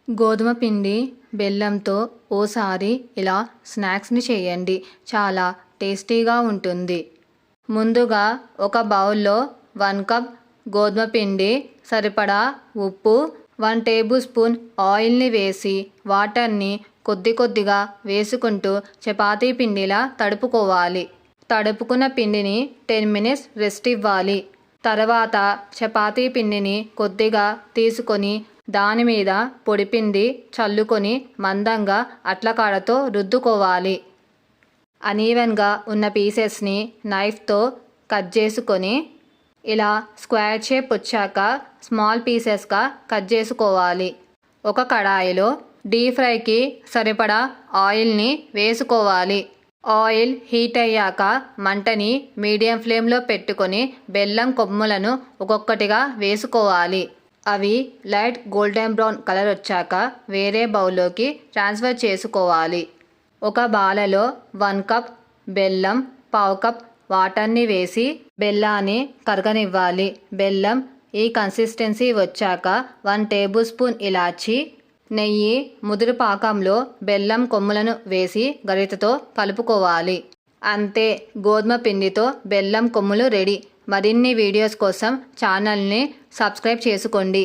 గోధుమ పిండి బెల్లంతో ఓసారి ఇలా స్నాక్స్ని చేయండి. చాలా టేస్టీగా ఉంటుంది. ముందుగా ఒక బౌల్లో 1 కప్ గోధుమ పిండి, సరిపడా ఉప్పు, 1 టేబుల్ స్పూన్ ఆయిల్ని వేసి వాటర్ని కొద్ది కొద్దిగా వేసుకుంటూ చపాతీ పిండిలా తడుపుకోవాలి. తడుపుకున్న పిండిని 10 మినిట్స్ రెస్ట్ ఇవ్వాలి. తర్వాత చపాతీ పిండిని కొద్దిగా తీసుకొని దాని మీద పొడిపిండి చల్లుకొని మందంగా అట్లకాడతో రుద్దుకోవాలి. అనీవెన్గా ఉన్న పీసెస్ని నైఫ్తో కట్ చేసుకొని ఇలా స్క్వేర్ షేప్ వచ్చాక స్మాల్ పీసెస్గా కట్ చేసుకోవాలి. ఒక కడాయిలో డీప్ ఫ్రైకి సరిపడా ఆయిల్ని వేసుకోవాలి. ఆయిల్ హీట్ అయ్యాక మంటని మీడియం ఫ్లేమ్లో పెట్టుకొని బెల్లం కొమ్ములను ఒక్కొక్కటిగా వేసుకోవాలి. అవి లైట్ గోల్డెన్ బ్రౌన్ కలర్ వచ్చాక వేరే బౌల్లోకి ట్రాన్స్ఫర్ చేసుకోవాలి. ఒక బాలలో 1 కప్ బెల్లం, 1/2 కప్ వాటర్ని వేసి బెల్లాన్ని కరగనివ్వాలి. బెల్లం ఈ కన్సిస్టెన్సీ వచ్చాక 1 టేబుల్ స్పూన్ ఇలాచి, నెయ్యి ముదురు పాకంలో బెల్లం కొమ్ములను వేసి గరిటెతో కలుపుకోవాలి. అంతే, గోధుమ పిండితో బెల్లం కొమ్ములు రెడీ. మరిన్ని వీడియోస్ కోసం ఛానల్ని సబ్స్క్రైబ్ చేసుకోండి.